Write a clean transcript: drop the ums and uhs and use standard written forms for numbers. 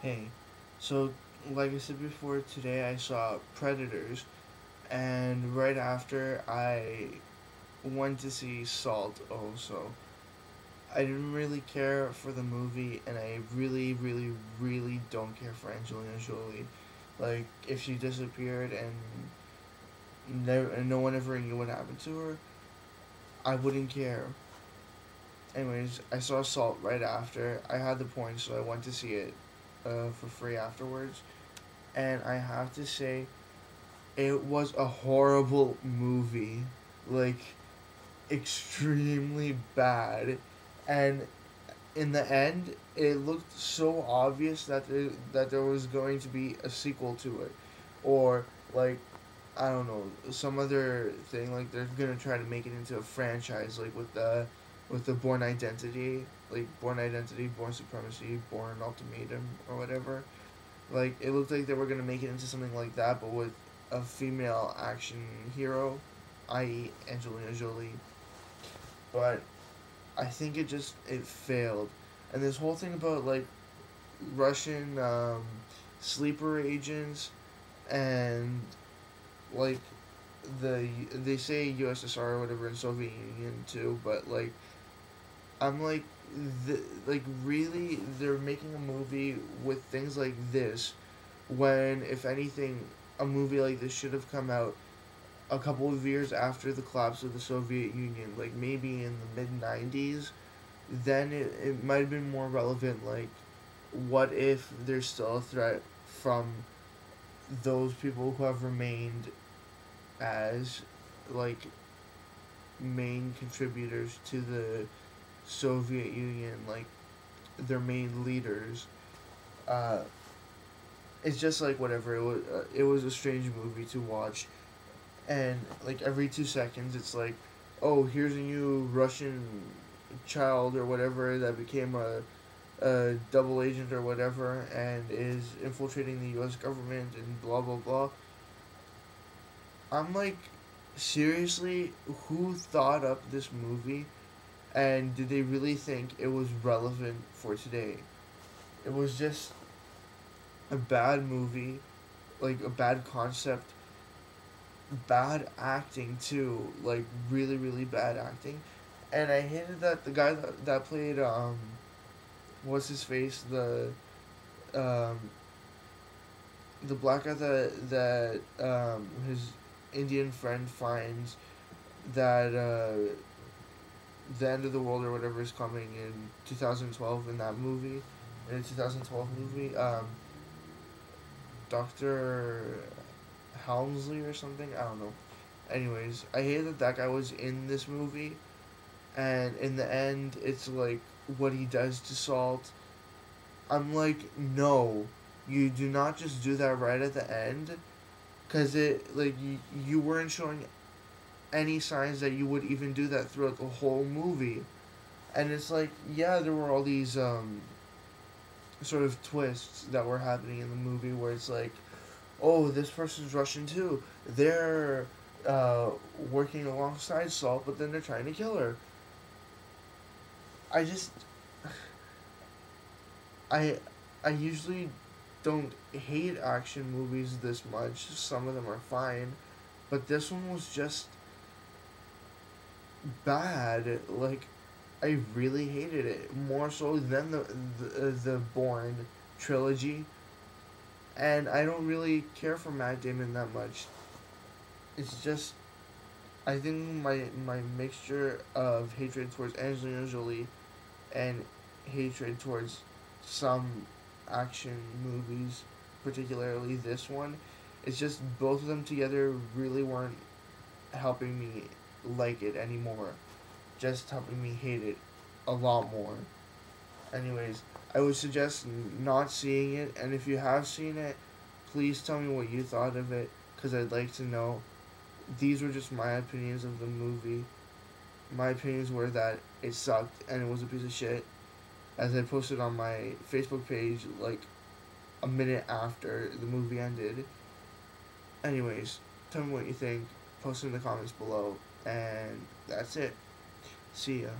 Hey, so like I said before, today I saw Predators, and right after I went to see Salt also. I didn't really care for the movie, and I really, really, really don't care for Angelina Jolie. Like, if she disappeared and no one ever knew what happened to her, I wouldn't care. Anyways, I saw Salt right after. I had the points, so I went to see it for free afterwards. And I have to say, it was a horrible movie. Like, extremely bad. And in the end, it looked so obvious that there was going to be a sequel to it. Or, like, I don't know, some other thing. Like, they're going to try to make it into a franchise, like with the Born Identity. Like, Born Identity, Born Supremacy, Born Ultimatum, or whatever. Like, it looked like they were gonna make it into something like that, but with a female action hero, i.e., Angelina Jolie. But I think it failed, and this whole thing about like Russian sleeper agents and like they say USSR or whatever and Soviet Union too, but like I'm like really they're making a movie with things like this when, if anything, a movie like this should have come out a couple of years after the collapse of the Soviet Union, like maybe in the mid 90s. Then it might have been more relevant. Like, what if there's still a threat from those people who have remained as, like, main contributors to the Soviet Union, like, their main leaders? Uh, it's just like whatever. It was a strange movie to watch, and like every 2 seconds it's like, oh, here's a new Russian child or whatever that became a double agent or whatever and is infiltrating the U.S. government and blah blah blah. I'm like, seriously, who thought up this movie, and did they really think it was relevant for today? It was just a bad movie, like a bad concept, bad acting too, like really really bad acting, and I hated that the guy that played what's his face um the black guy that his Indian friend finds that the end of the world or whatever is coming in 2012 in that movie, in the 2012 movie, Dr. Helmsley or something, I don't know. Anyways, I hate that that guy was in this movie, and in the end, it's like what he does to Salt. I'm like, no, you do not just do that right at the end, because it like you weren't showing any signs that you would even do that throughout the whole movie, and it's like, yeah, there were all these sort of twists that were happening in the movie where it's like, oh, this person's Russian too. They're uh, working alongside Salt, but then they're trying to kill her. I just I I usually don't hate action movies this much. Some of them are fine, but this one was just bad. Like, I really hated it more so than the Bourne trilogy, and I don't really care for Matt Damon that much. It's just, I think my mixture of hatred towards Angelina Jolie and hatred towards some action movies, particularly this one, it's just both of them together really weren't helping me like it anymore. Just helping me hate it a lot more. Anyways, I would suggest not seeing it, and if you have seen it, please tell me what you thought of it, because I'd like to know. These were just my opinions of the movie. My opinions were that it sucked and it was a piece of shit, as I posted on my Facebook page like a minute after the movie ended. Anyways, tell me what you think. Post in the comments below, and that's it. See ya.